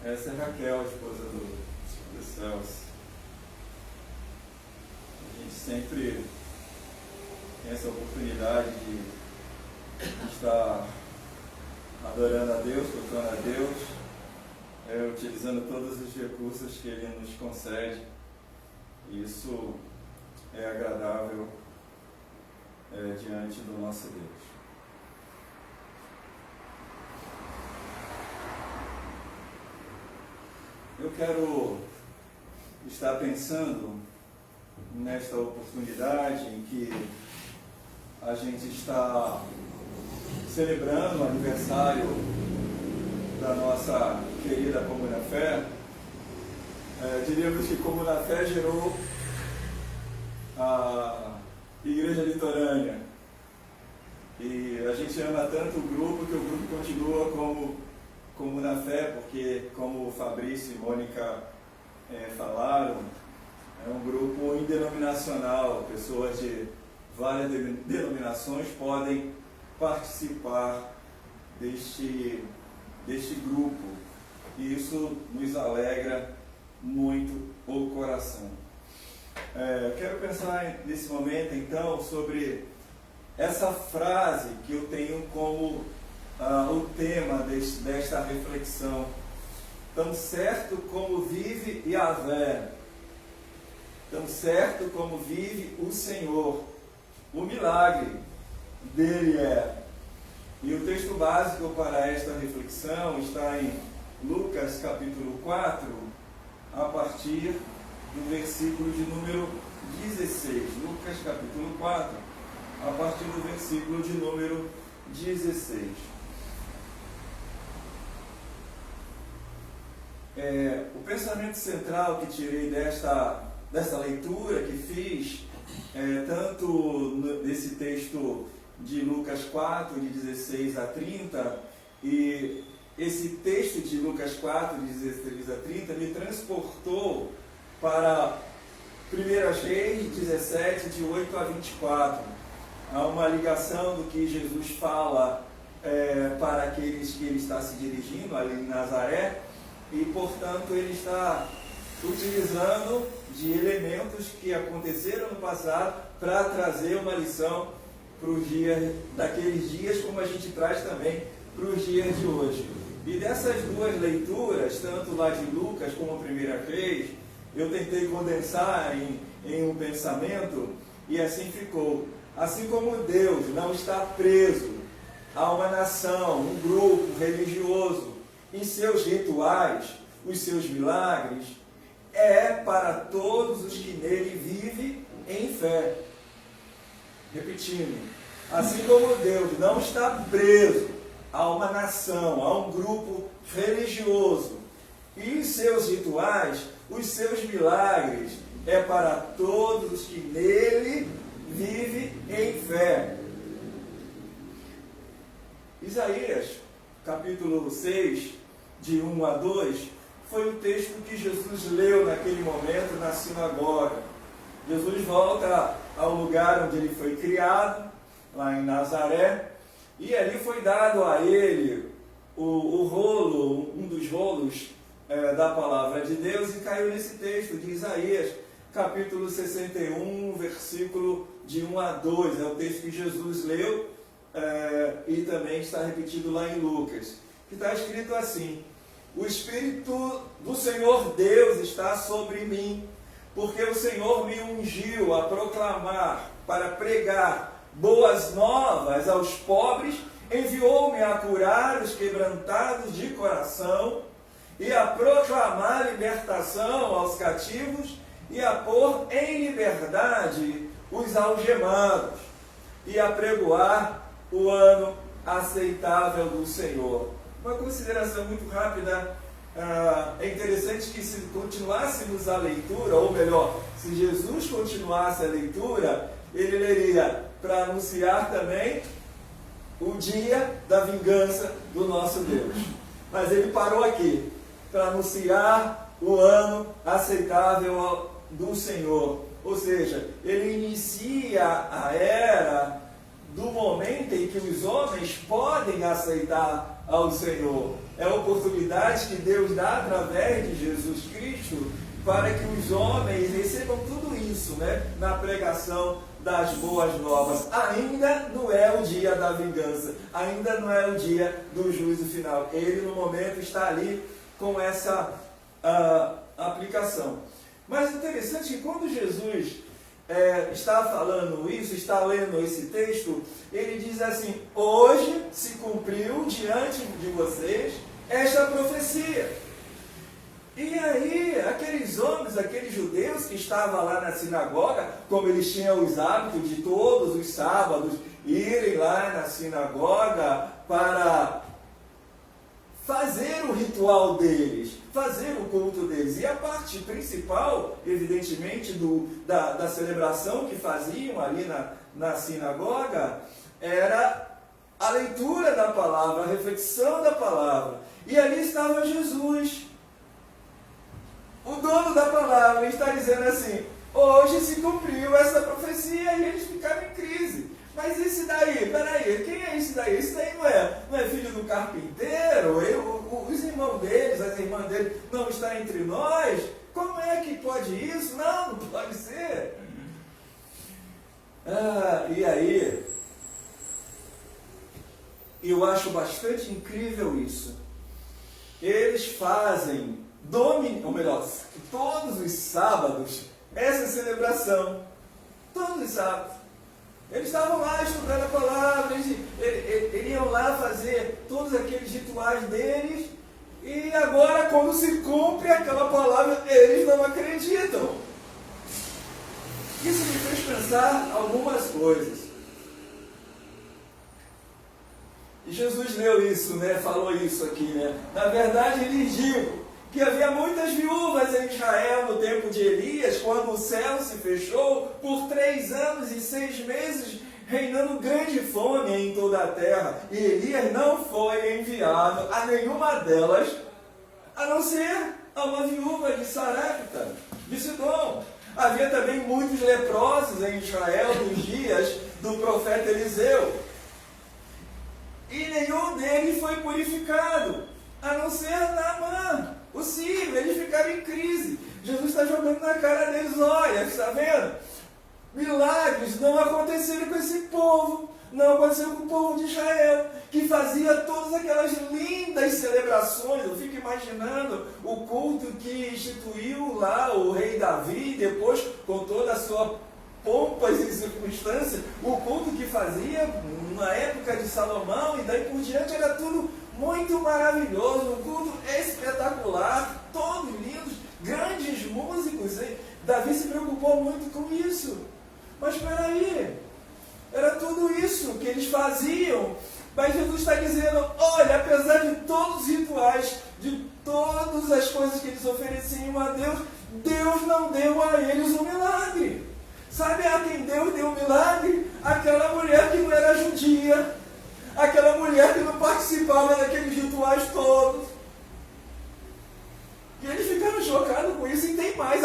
Essa é Raquel, a esposa do Celso. A gente sempre tem essa oportunidade de estar adorando a Deus, tocando a Deus, utilizando todos os recursos que Ele nos concede. Isso é agradável diante do nosso Deus. Eu quero estar pensando nesta oportunidade em que a gente está celebrando o aniversário da nossa querida Comuna Fé. Diríamos que Comuna Fé gerou a Igreja Litorânea. E a gente ama tanto o grupo que o grupo continua como Comuna Fé, porque, como o Fabrício e Mônica falaram, é um grupo indenominacional. Pessoas de várias denominações podem participar deste grupo. E isso nos alegra muito o coração. Quero pensar nesse momento, então, sobre essa frase que eu tenho como o tema desta reflexão. Tão certo como vive Yahvé, tão certo como vive o Senhor, o milagre dele é. E o texto básico para esta reflexão está em Lucas capítulo 4, a partir do versículo de número 16. Lucas capítulo 4, a partir do versículo de número 16. O pensamento central que tirei desta leitura que fiz, tanto nesse texto de Lucas 4, de 16 a 30, e esse texto de Lucas 4, de 16 a 30, me transportou para 1 Reis 17, de 8 a 24. Há uma ligação do que Jesus fala para aqueles que ele está se dirigindo ali em Nazaré, e, portanto, ele está utilizando de elementos que aconteceram no passado para trazer uma lição para os dias daqueles dias, como a gente traz também para os dias de hoje. E dessas duas leituras, tanto lá de Lucas como a primeira vez, eu tentei condensar em um pensamento, e assim ficou. Assim como Deus não está preso a uma nação, um grupo religioso, em seus rituais, os seus milagres, é para todos os que nele vivem em fé. Repetindo, assim como Deus não está preso a uma nação, a um grupo religioso, e os seus rituais, os seus milagres, é para todos os que nele vivem em fé. Isaías, capítulo 6, de 1 a 2, foi o texto que Jesus leu naquele momento na sinagoga. Jesus volta ao lugar onde ele foi criado, lá em Nazaré, e ali foi dado a ele um dos rolos da palavra de Deus, e caiu nesse texto de Isaías, capítulo 61, versículo de 1 a 2. É o texto que Jesus leu, e também está repetido lá em Lucas, que está escrito assim: o Espírito do Senhor Deus está sobre mim, porque o Senhor me ungiu a proclamar, para pregar boas novas aos pobres, enviou-me a curar os quebrantados de coração, e a proclamar libertação aos cativos, e a pôr em liberdade os algemados, e a pregoar o ano aceitável do Senhor. Uma consideração muito rápida. É interessante que, se continuássemos a leitura, ou melhor, se Jesus continuasse a leitura, ele leria para anunciar também o dia da vingança do nosso Deus. Mas ele parou aqui para anunciar o ano aceitável do Senhor. Ou seja, ele inicia a era do momento em que os homens podem aceitar ao Senhor. É a oportunidade que Deus dá através de Jesus Cristo para que os homens recebam tudo isso, né, na pregação das boas novas. Ainda não é o dia da vingança, ainda não é o dia do juízo final. Ele, no momento, está ali com essa aplicação. Mas interessante que quando Jesus está falando isso, está lendo esse texto, ele diz assim: hoje se cumpriu diante de vocês esta profecia. E aí, aqueles homens, aqueles judeus que estavam lá na sinagoga, como eles tinham os hábitos de todos os sábados irem lá na sinagoga para fazer o ritual deles, fazer o culto deles. E a parte principal, evidentemente, da celebração que faziam ali na sinagoga, era a leitura da palavra, a reflexão da palavra. E ali estava Jesus, o dono da palavra, está dizendo assim: hoje se cumpriu essa profecia. E eles ficaram em crise. Mas esse daí, peraí, quem é esse daí? Esse daí não é filho do carpinteiro? Os irmãos deles, as irmãs deles não estão entre nós? Como é que pode isso? Não pode ser. E aí, eu acho bastante incrível isso. Eles fazem, ou melhor, todos os sábados, essa celebração. Todos os sábados. Eles estavam lá estudando a palavra, eles iriam lá fazer todos aqueles rituais deles, e agora, quando se cumpre aquela palavra, eles não acreditam. Isso me fez pensar algumas coisas. E Jesus leu isso, né? Falou isso aqui, né? Na verdade, ele digo que havia muitas viúvas em Israel no tempo de Elias, quando o céu se fechou por 3 anos e 6 meses, reinando grande fome em toda a terra. E Elias não foi enviado a nenhuma delas, a não ser a uma viúva de Sarepta, de Sidom. Havia também muitos leprosos em Israel nos dias do profeta Eliseu. E nenhum deles foi purificado, a não ser Naamã, o sírio. Eles ficaram em crise. Jesus está jogando na cara deles: olha, está vendo? Milagres não aconteceram com esse povo, não aconteceu com o povo de Israel, que fazia todas aquelas lindas celebrações. Eu fico imaginando o culto que instituiu lá o rei Davi, depois com toda a sua pompas e circunstâncias, o culto que fazia na época de Salomão, e daí por diante era tudo muito maravilhoso, um culto espetacular, todos lindos, grandes músicos. Davi se preocupou muito com isso. Mas espera aí, era tudo isso que eles faziam. Mas Jesus está dizendo: olha, apesar de todos os rituais, de todas as coisas que eles ofereciam a Deus, Deus não deu a eles um milagre. Sabe a quem Deus deu um milagre? Aquela mulher que não era judia, aquela mulher que não participava daqueles rituais todos. E eles ficaram chocados com isso. E tem mais,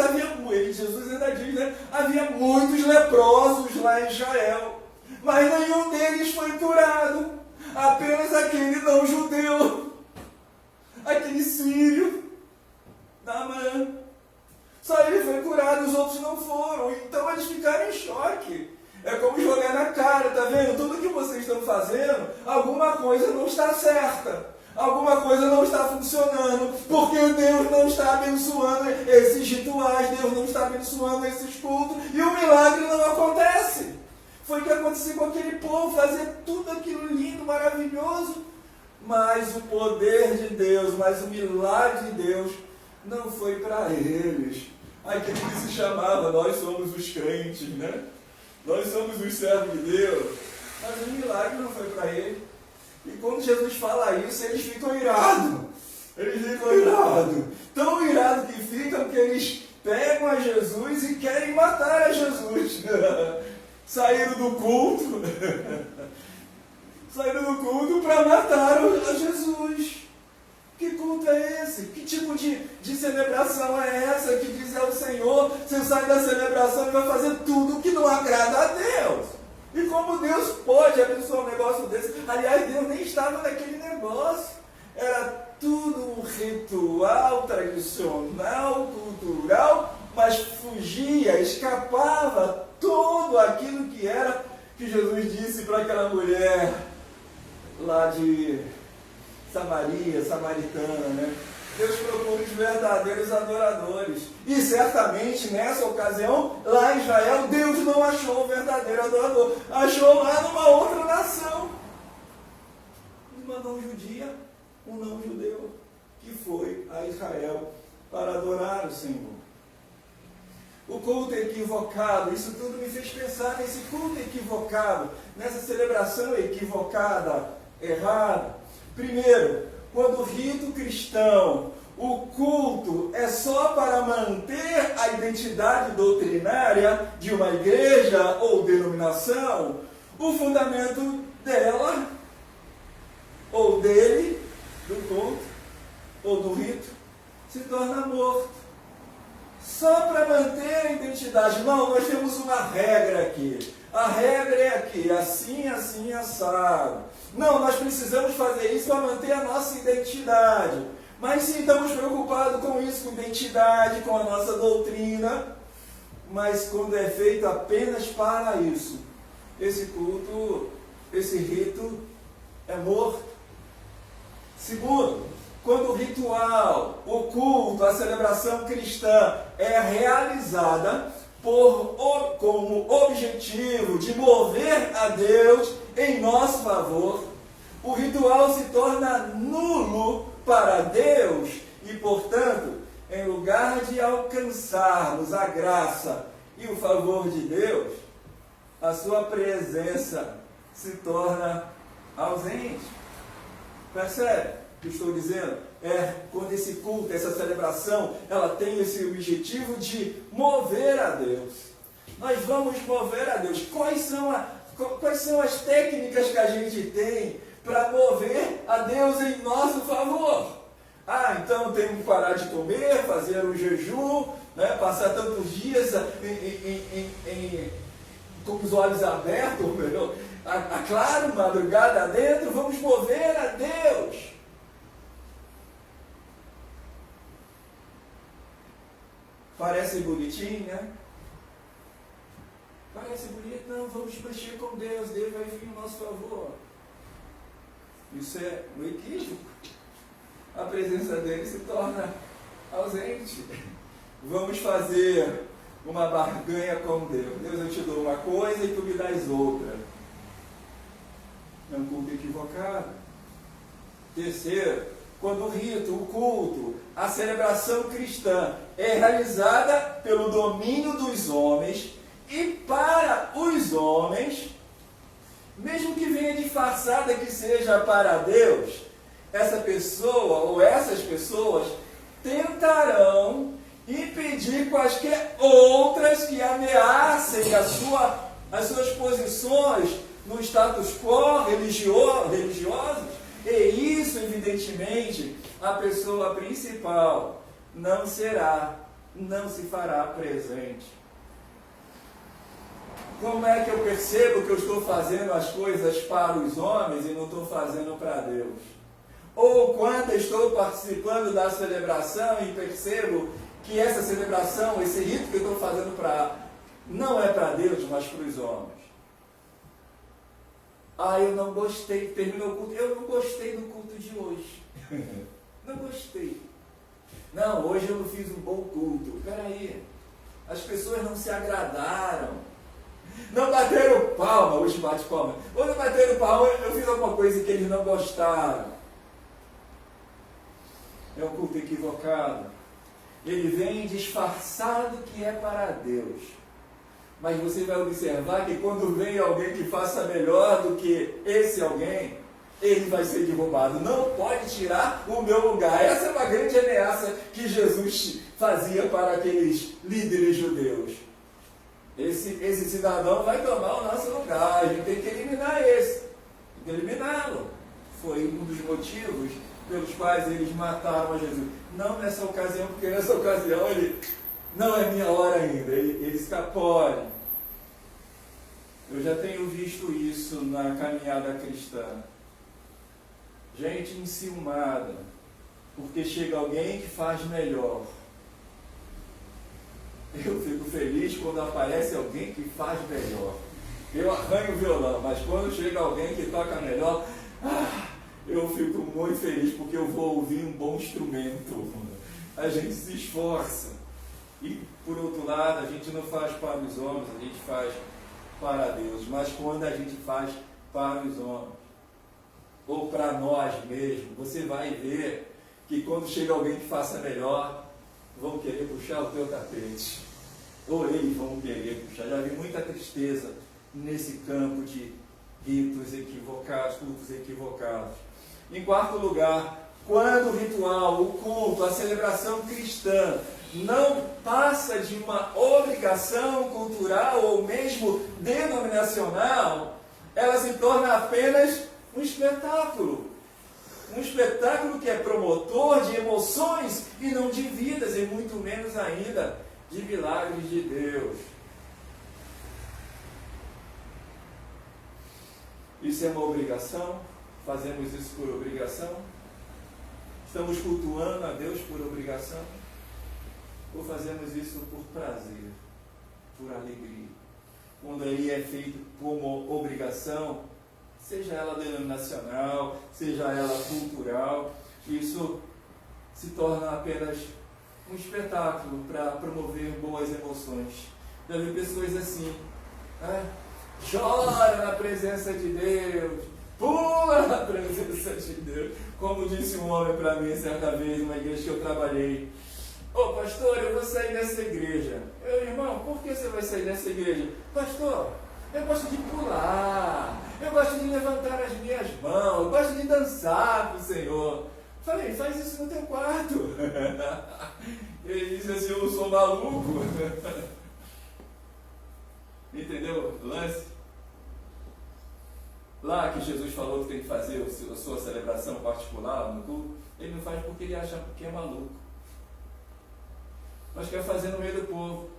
Jesus ainda diz, né? Havia muitos leprosos lá em Israel, mas nenhum deles foi curado. Apenas aquele não judeu, aquele sírio, Naamã. Só ele foi curado, os outros não foram. Então eles ficaram em choque. É como jogar na cara, tá vendo? Tudo que vocês estão fazendo, alguma coisa não está certa. Alguma coisa não está funcionando, porque Deus não está abençoando esses rituais, Deus não está abençoando esses cultos, e o milagre não acontece. Foi o que aconteceu com aquele povo, fazer tudo aquilo lindo, maravilhoso, mas o poder de Deus, mas o milagre de Deus não foi para eles. Aquele que se chamava: nós somos os crentes, né? Nós somos os servos de Deus. Mas o milagre não foi para ele. E quando Jesus fala isso, eles ficam irados. Eles ficam irados. Tão irados que ficam que eles pegam a Jesus e querem matar a Jesus. Saíram do culto. Saíram do culto para matar a Jesus. Que culto é esse? Que tipo de celebração é essa que diz ao Senhor: você sai da celebração e vai fazer tudo que não agrada a Deus? E como Deus pode abençoar um negócio desse? Aliás, Deus nem estava naquele negócio. Era tudo um ritual tradicional, cultural, mas fugia, escapava tudo aquilo que era que Jesus disse para aquela mulher lá de Samaria, samaritana, né? Deus procura os verdadeiros adoradores. E certamente nessa ocasião, lá em Israel, Deus não achou o verdadeiro adorador. Achou lá numa outra nação. Uma não judia, um não judeu, que foi a Israel para adorar o Senhor. O culto equivocado, isso tudo me fez pensar nesse culto equivocado, nessa celebração equivocada, errada. Primeiro, quando o rito cristão, o culto é só para manter a identidade doutrinária de uma igreja ou denominação, o fundamento dela, ou dele, do culto, ou do rito, se torna morto. Só para manter a identidade. Não, nós temos uma regra aqui. A regra é aqui, assim, assim, assado. Não, nós precisamos fazer isso para manter a nossa identidade. Mas sim, estamos preocupados com isso, com identidade, com a nossa doutrina. Mas quando é feito apenas para isso, esse culto, esse rito é morto. Segundo, quando o ritual, o culto, a celebração cristã é realizada como objetivo de mover a Deus em nosso favor, o ritual se torna nulo para Deus e, portanto, em lugar de alcançarmos a graça e o favor de Deus, a sua presença se torna ausente. Percebe o que estou dizendo? É quando esse culto, essa celebração, ela tem esse objetivo de mover a Deus. Nós vamos mover a Deus. Quais são as técnicas que a gente tem para mover a Deus em nosso favor? Então temos que parar de comer, fazer um jejum, né, passar tantos dias com os olhos abertos, ou melhor, claro, madrugada dentro, vamos mover a Deus. Parece bonitinho, né? Parece bonito, não, vamos mexer com Deus, Deus vai vir em nosso favor. Isso é um equívoco. A presença dele se torna ausente. Vamos fazer uma barganha com Deus. Deus, eu te dou uma coisa e tu me dás outra. É um culto equivocado. Terceiro, quando o rito, o culto, a celebração cristã é realizada pelo domínio dos homens e para os homens, mesmo que venha disfarçada que seja para Deus, essa pessoa ou essas pessoas tentarão impedir quaisquer outras que ameacem as suas posições no status quo religiosos. E isso, evidentemente, a pessoa principal não se fará presente. Como é que eu percebo que eu estou fazendo as coisas para os homens e não estou fazendo para Deus? Ou quando estou participando da celebração e percebo que essa celebração, esse rito que eu estou fazendo não é para Deus, mas para os homens. Eu não gostei, terminou o culto, eu não gostei do culto de hoje. Não gostei. Não, hoje eu não fiz um bom culto. Peraí, as pessoas não se agradaram. Não bateram palma, hoje bate palma. Ou não bateram palma, eu fiz alguma coisa que eles não gostaram. É um culto equivocado. Ele vem disfarçado que é para Deus. Mas você vai observar que quando vem alguém que faça melhor do que esse alguém, ele vai ser derrubado. Não pode tirar o meu lugar. Essa é uma grande ameaça que Jesus fazia para aqueles líderes judeus. Esse cidadão vai tomar o nosso lugar. A gente tem que eliminar esse. Tem que eliminá-lo. Foi um dos motivos pelos quais eles mataram a Jesus. Não nessa ocasião, porque nessa ocasião ele... Não é minha hora ainda, ele escapou. Eu já tenho visto isso na caminhada cristã. Gente enciumada, porque chega alguém que faz melhor. Eu fico feliz quando aparece alguém que faz melhor. Eu arranho o violão, mas quando chega alguém que toca melhor, eu fico muito feliz porque eu vou ouvir um bom instrumento. A gente se esforça. E, por outro lado, a gente não faz para os homens, a gente faz para Deus. Mas quando a gente faz para os homens, ou para nós mesmos, você vai ver que quando chega alguém que faça melhor, vão querer puxar o teu tapete. Ou eles vão querer puxar. Já vi muita tristeza nesse campo de ritos equivocados, cultos equivocados. Em quarto lugar, quando o ritual, o culto, a celebração cristã não passa de uma obrigação cultural ou mesmo denominacional, ela se torna apenas um espetáculo. Um espetáculo que é promotor de emoções e não de vidas, e muito menos ainda de milagres de Deus. Isso é uma obrigação? Fazemos isso por obrigação? Estamos cultuando a Deus por obrigação? Ou fazemos isso por prazer, por alegria? Quando ele é feito como obrigação, seja ela denominacional, seja ela cultural, isso se torna apenas um espetáculo para promover boas emoções. Já vi pessoas assim, chora na presença de Deus, pula na presença de Deus, como disse um homem para mim certa vez, numa igreja que eu trabalhei: ô pastor, eu vou sair dessa igreja. Eu, irmão, por que você vai sair dessa igreja? Pastor, eu gosto de pular, eu gosto de levantar as minhas mãos, eu gosto de dançar para o Senhor. Falei: faz isso no teu quarto. Ele disse assim: eu sou maluco. Entendeu o lance? Lá que Jesus falou que tem que fazer a sua celebração particular no culto, ele não faz porque ele acha que é maluco, mas quer fazer no meio do povo.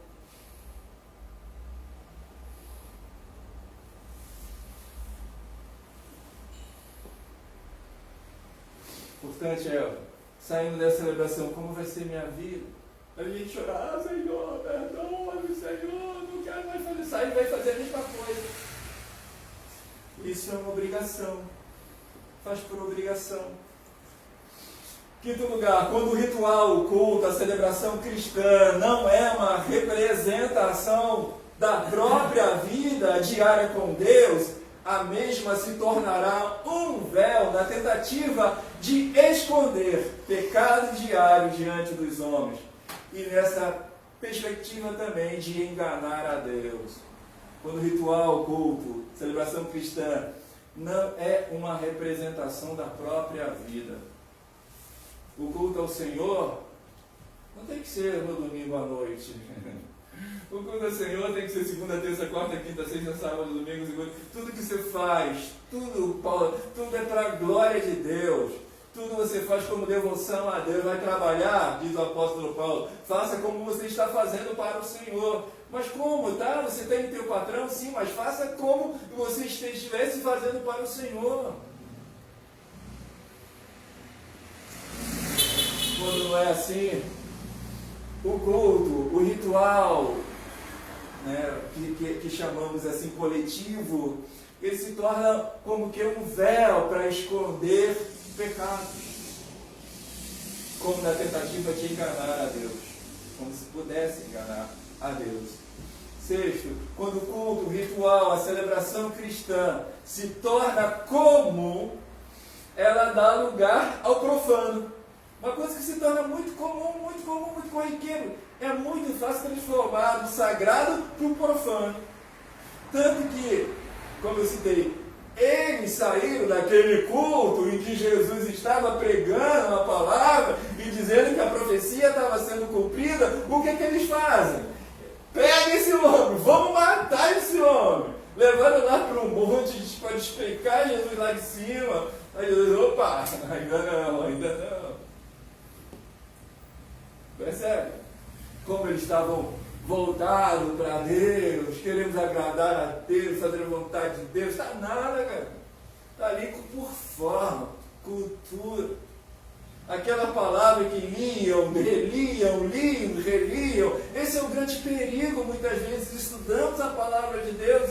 Importante é, saindo dessa celebração, como vai ser minha vida? A gente chorar: Senhor, perdoa-me, Senhor, não quero mais fazer. Sai e vai fazer a mesma coisa. Isso é uma obrigação. Faz por obrigação. Quinto lugar, quando o ritual, o culto, a celebração cristã não é uma representação da própria vida diária com Deus, a mesma se tornará um véu na tentativa de esconder pecado diário diante dos homens. E nessa perspectiva também de enganar a Deus. Quando o ritual, culto, celebração cristã não é uma representação da própria vida. O culto ao Senhor não tem que ser no domingo à noite. O culto ao Senhor tem que ser segunda, terça, quarta, quinta, sexta, sábado, domingo, segunda. Tudo que você faz, tudo é para a glória de Deus. Tudo você faz como devoção a Deus. Vai trabalhar, diz o apóstolo Paulo, faça como você está fazendo para o Senhor. Mas como, tá? Você tem o teu patrão, sim, mas faça como você estivesse fazendo para o Senhor. Quando não é assim, o culto, o ritual, né, que chamamos assim coletivo, ele se torna como que um véu para esconder pecados, como na tentativa de enganar a Deus, como se pudesse enganar a Deus. Sexto, quando o culto, o ritual, a celebração cristã se torna comum, ela dá lugar ao profano. Uma coisa que se torna muito comum, muito corriqueiro. É muito fácil transformar do sagrado para o profano. Tanto que, como eu citei, eles saíram daquele culto em que Jesus estava pregando a palavra e dizendo que a profecia estava sendo cumprida. O que é que eles fazem? Pega esse homem, vamos matar esse homem. Levando lá para um monte para explicar Jesus lá de cima. Aí Jesus: opa, ainda não. Percebe? Como eles estavam voltado para Deus, queremos agradar a Deus, fazer a vontade de Deus. Está nada, cara. Está ali por forma, cultura. Aquela palavra que liam, reliam. Esse é o grande perigo. Muitas vezes estudamos a palavra de Deus,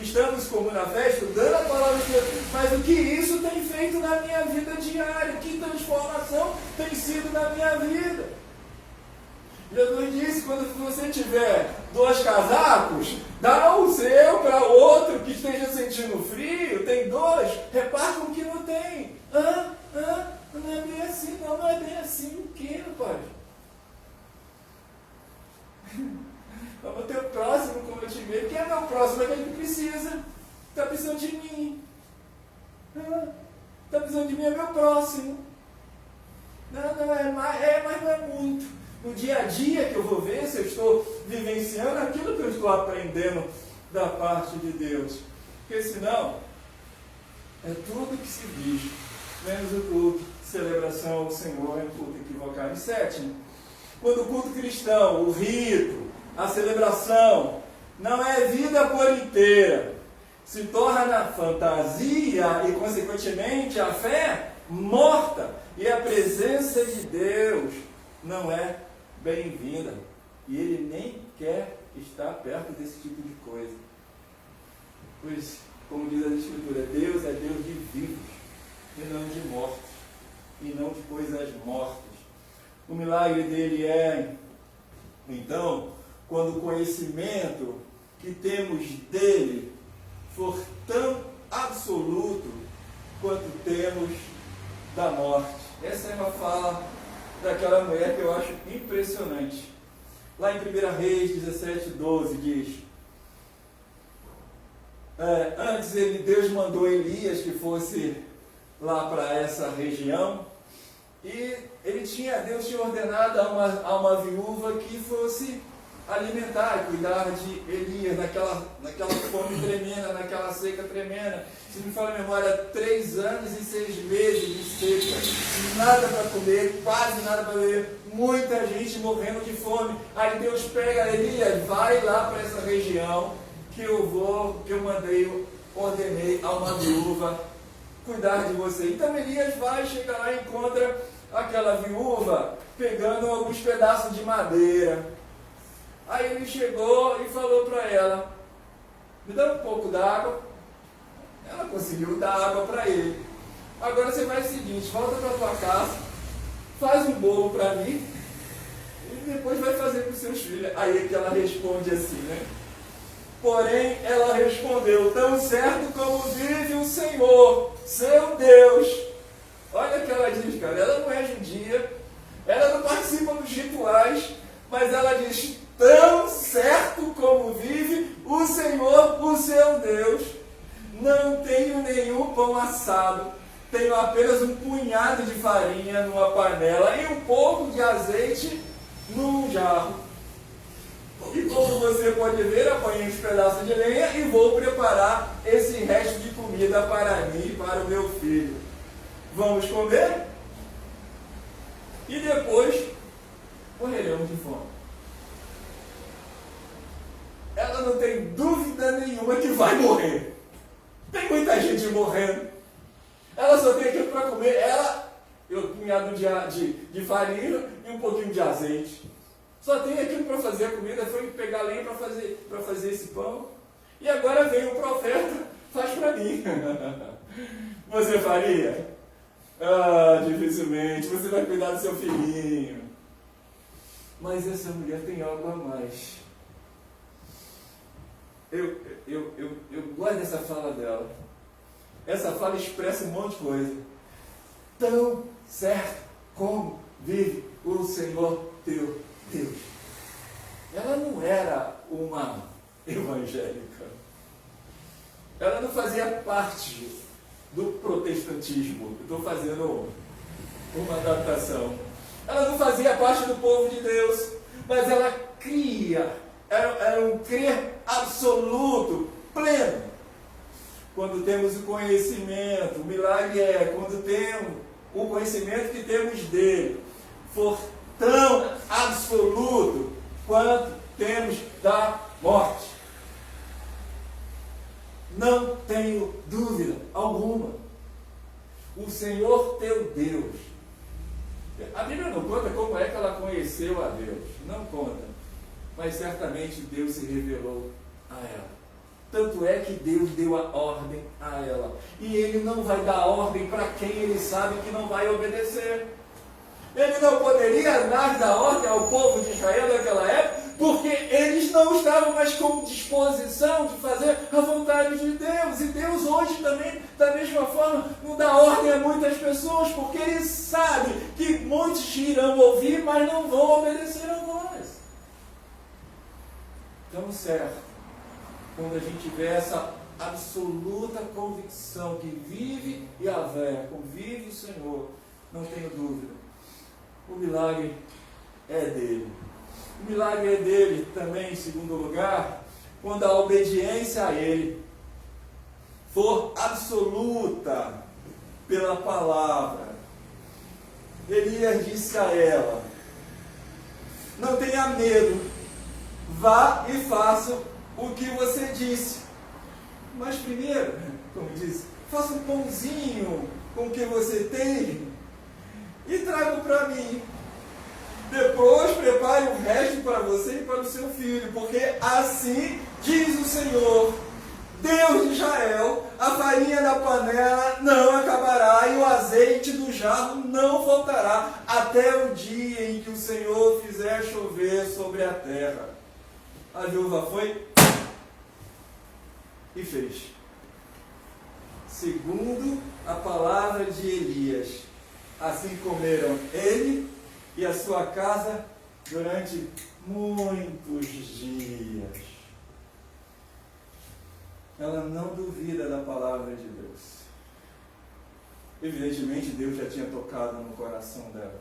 estamos como na fé, estudando a palavra de Deus, mas o que isso tem feito na minha vida diária? Que transformação tem sido na minha vida? Jesus disse, quando você tiver 2 casacos, dá o seu para outro que esteja sentindo frio, tem 2, reparte com o que não tem. Não é bem assim, não é bem assim. O que, pai? Vamos ter o próximo como eu te vejo. Quem é meu próximo? É aquele que precisa. Está precisando de mim. Está precisando de mim, é meu próximo. Não é mais, mas não é muito. No dia a dia que eu vou ver se eu estou vivenciando aquilo que eu estou aprendendo da parte de Deus. Porque senão, é tudo que se diz, menos o culto, celebração ao Senhor, é um culto equivocado. E 7, quando o culto cristão, o rito, a celebração, não é vida por inteira, se torna fantasia e, consequentemente, a fé morta, e a presença de Deus não é bem-vinda. E Ele nem quer estar perto desse tipo de coisa. Pois, como diz a Escritura, Deus é Deus de vivos e não de mortos, e não de coisas mortas. O milagre dele é, então, quando o conhecimento que temos dele for tão absoluto quanto temos da morte. Essa é uma fala daquela mulher que eu acho impressionante. Lá em 1 Reis 17:12 diz: antes Deus mandou Elias que fosse lá para essa região, e Deus tinha ordenado a uma viúva que fosse alimentar e cuidar de Elias naquela fome tremenda, naquela seca tremenda. Se me fala a memória, 3 anos e 6 meses de seca, nada para comer, quase nada para beber, muita gente morrendo de fome. Aí Deus pega Elias, vai lá para essa região que ordenei a uma viúva cuidar de você. Então Elias vai, chega lá e encontra aquela viúva pegando alguns pedaços de madeira. Aí ele chegou e falou para ela: me dá um pouco d'água. Ela conseguiu dar água para ele. Agora você faz o seguinte: volta para tua casa, faz um bolo para mim e depois vai fazer para os seus filhos. Aí que ela responde assim, né? Porém, ela respondeu: tão certo como vive o Senhor, seu Deus. Olha o que ela diz, cara. Ela não é judia, ela não participa dos rituais, mas ela diz: tão certo como vive o Senhor, o seu Deus, não tenho nenhum pão assado, tenho apenas um punhado de farinha numa panela e um pouco de azeite num jarro. E como você pode ver, apanhei uns pedaços de lenha e vou preparar esse resto de comida para mim e para o meu filho. Vamos comer? E depois morreremos de fome. Ela não tem dúvida nenhuma que vai morrer. Tem muita gente morrendo. Ela só tem aquilo para comer. Um punhado de farinha e um pouquinho de azeite. Só tem aquilo para fazer a comida. Foi pegar lenha para fazer esse pão. E agora vem o profeta, faz para mim. Você faria? Dificilmente. Você vai cuidar do seu filhinho. Mas essa mulher tem algo a mais. Eu gosto dessa fala dela. Essa fala expressa um monte de coisa. Tão certo como vive o Senhor teu Deus. Ela não era uma evangélica. Ela não fazia parte do protestantismo. Estou fazendo uma adaptação. Ela não fazia parte do povo de Deus, mas ela cria. Era um crer absoluto, pleno. Quando temos o conhecimento, o milagre é quando temos o conhecimento que temos dele for tão absoluto quanto temos da morte. Não tenho dúvida alguma. O Senhor teu Deus. A Bíblia não conta como é que ela conheceu a Deus. Não conta. Mas certamente Deus se revelou a ela. Tanto é que Deus deu a ordem a ela. E Ele não vai dar ordem para quem Ele sabe que não vai obedecer. Ele não poderia dar ordem ao povo de Israel naquela época, porque eles não estavam mais com disposição de fazer a vontade de Deus. E Deus hoje também, da mesma forma, não dá ordem a muitas pessoas, porque Ele sabe que muitos irão ouvir, mas não vão obedecer a voz. Então, certo, quando a gente vê essa absoluta convicção que vive Yahvé, convive o Senhor, não tenho dúvida, o milagre é dele. O milagre é dele também, em segundo lugar, quando a obediência a ele for absoluta pela palavra. Elias disse a ela: não tenha medo, vá e faça o que você disse. Mas primeiro, como disse, faça um pãozinho com o que você tem e traga para mim. Depois prepare o resto para você e para o seu filho, porque assim diz o Senhor, Deus de Israel: a farinha da panela não acabará e o azeite do jarro não faltará, até o dia em que o Senhor fizer chover sobre a terra. A viúva foi e fez, segundo a palavra de Elias. Assim comeram ele e a sua casa durante muitos dias. Ela não duvida da palavra de Deus. Evidentemente, Deus já tinha tocado no coração dela.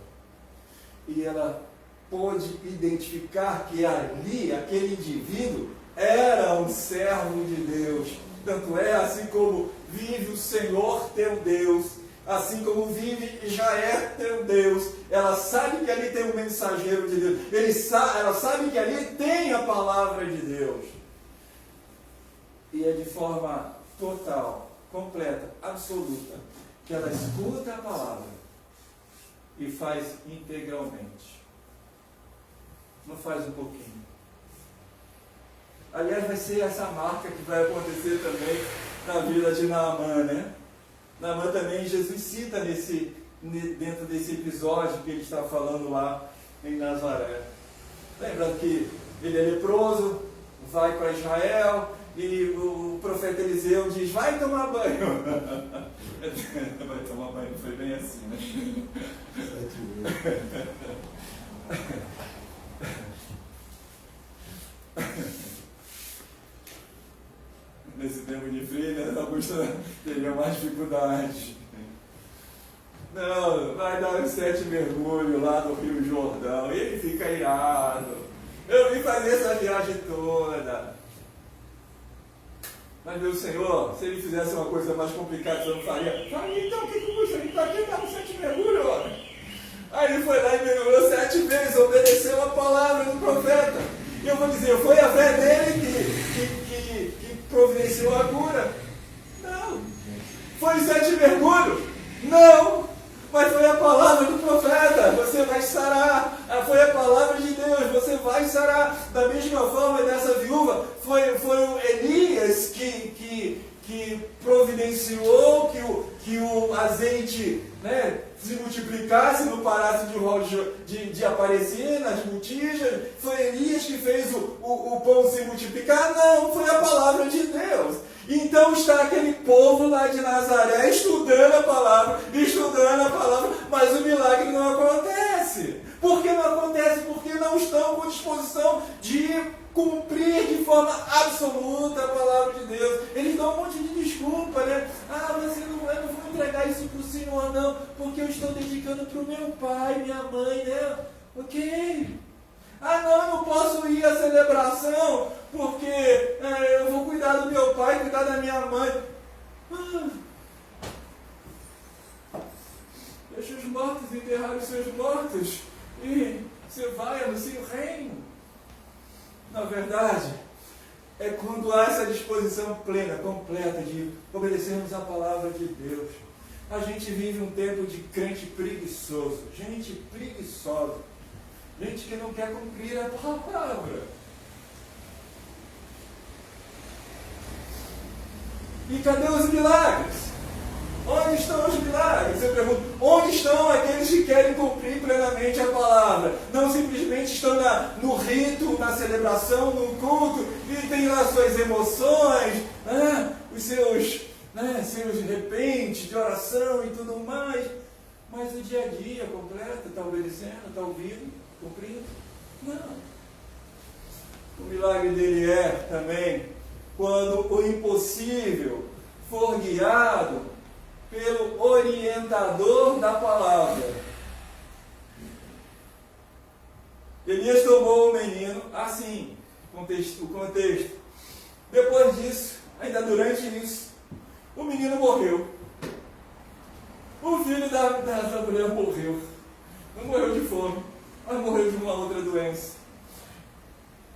E ela pôde identificar que ali, aquele indivíduo, era um servo de Deus. Tanto é, assim como vive o Senhor teu Deus, assim como vive Israel teu Deus, ela sabe que ali tem um mensageiro de Deus, ela sabe que ali tem a palavra de Deus. E é de forma total, completa, absoluta, que ela escuta a palavra e faz integralmente. Não faz um pouquinho. Aliás, vai ser essa marca que vai acontecer também na vida de Naamã, né? Naamã também, Jesus cita dentro desse episódio que ele está falando lá em Nazaré. Lembrando que ele é leproso, vai para Israel e o profeta Eliseu diz: vai tomar banho. Vai tomar banho, foi bem assim, né? Nesse tempo de frio, né, Augusto teria mais dificuldade. Não, vai dar os 7 mergulhos lá no Rio Jordão. E ele fica irado. Eu vim fazer essa viagem toda. Mas meu Senhor, se ele fizesse uma coisa mais complicada, você não faria? Faria, então o que custa? Ele está aqui, dá os 7 mergulhos, olha. Aí ele foi lá e mergulhou 7 vezes, obedeceu a palavra do profeta. E eu vou dizer, foi a fé dele que providenciou a cura? Não. Foi 7 mergulhos? Não. Mas foi a palavra do profeta, você vai sarar. Foi a palavra de Deus, você vai sarar. Da mesma forma dessa viúva, foi o Elias que providenciou que o azeite, né, se multiplicasse, não parasse de aparecer nas botijas. Foi Elias que fez o pão se multiplicar? Não, foi a palavra de Deus. Então está aquele povo lá de Nazaré estudando a palavra, mas o milagre não acontece. Por que não acontece? Porque não estão com disposição de cumprir de forma absoluta a palavra de Deus. Eles dão um monte de desculpa, né? Mas eu não vou entregar isso para o Senhor, não, porque eu estou dedicando para o meu pai, minha mãe, né? Ok. Não, eu não posso ir à celebração, porque eu vou cuidar do meu pai, cuidar da minha mãe. Deixa os mortos enterrar os seus mortos, e você vai anunciar o reino. verdade, é quando há essa disposição plena, completa de obedecermos a palavra de Deus. A gente vive um tempo de crente preguiçoso, gente preguiçosa, gente que não quer cumprir a palavra. E cadê os milagres? Onde estão os milagres? Eu pergunto, onde estão aqueles que querem cumprir plenamente a palavra? Não simplesmente estão no rito, na celebração, no culto, e tem lá suas emoções, os seus repentes de oração e tudo mais, mas o dia a dia completo, está obedecendo, está ouvindo, cumprindo? Não. O milagre dele é também quando o impossível for guiado pelo orientador da palavra. Elias tomou o menino, assim, o contexto. Depois disso, ainda durante isso, o menino morreu. O filho da mulher morreu. Não morreu de fome, mas morreu de uma outra doença.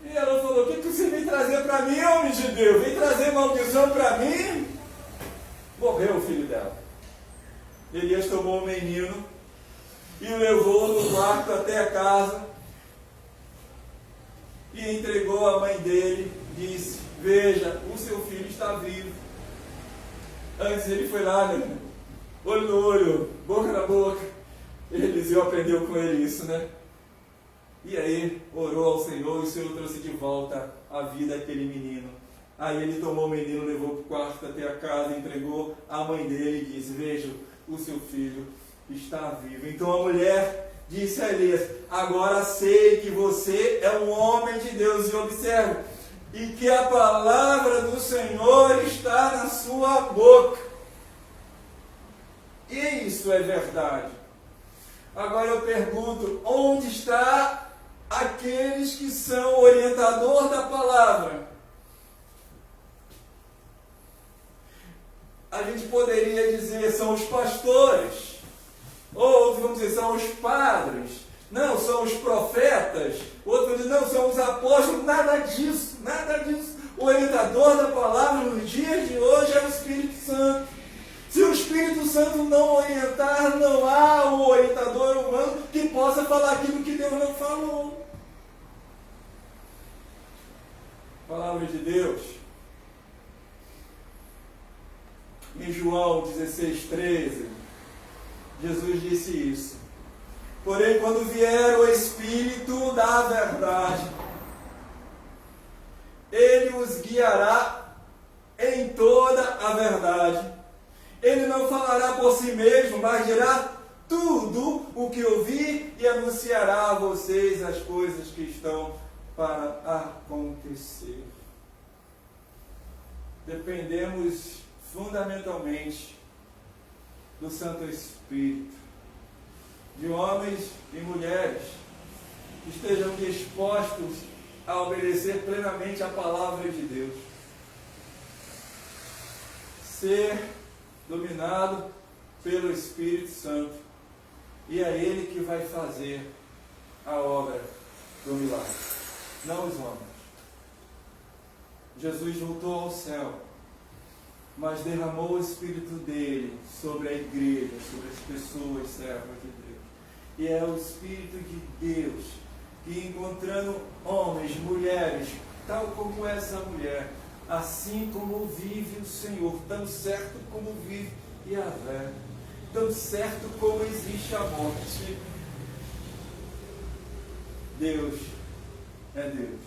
E ela falou, o que você veio trazer para mim, homem de Deus? Vem trazer maldição para mim? Morreu o filho dela. Elias tomou o menino e o levou no quarto até a casa e entregou à mãe dele. Disse, veja, o seu filho está vivo. Antes ele foi lá, né? Olho no olho, boca na boca. Eliseu aprendeu com ele isso, né? E aí orou ao Senhor e o Senhor trouxe de volta a vida daquele menino. Aí ele tomou o menino, levou para o quarto até a casa, entregou à mãe dele e disse, veja, o seu filho está vivo. Então a mulher disse a Elias, agora sei que você é um homem de Deus, e observe, e que a palavra do Senhor está na sua boca. E isso é verdade. Agora eu pergunto, onde está aqueles que são orientador da palavra? A gente poderia dizer, são os pastores, ou outros vão dizer, são os padres, não, são os profetas, outros vão dizer, não, são os apóstolos, nada disso, nada disso. O orientador da palavra nos dias de hoje é o Espírito Santo. Se o Espírito Santo não orientar, não há um orientador humano que possa falar aquilo que Deus não falou. Palavra de Deus. Em João 16:13, Jesus disse isso. Porém, quando vier o Espírito da verdade, Ele os guiará em toda a verdade. Ele não falará por si mesmo, mas dirá tudo o que ouvir e anunciará a vocês as coisas que estão para acontecer. Dependemos fundamentalmente do Santo Espírito, de homens e mulheres que estejam dispostos a obedecer plenamente a palavra de Deus, ser dominado pelo Espírito Santo, e é Ele que vai fazer a obra do milagre, não os homens. Jesus voltou ao céu, mas derramou o Espírito dele sobre a igreja, sobre as pessoas servas de Deus. E é o Espírito de Deus que, encontrando homens, mulheres, tal como essa mulher, assim como vive o Senhor, tão certo como vive Yahvé, tão certo como existe a morte, Deus é Deus.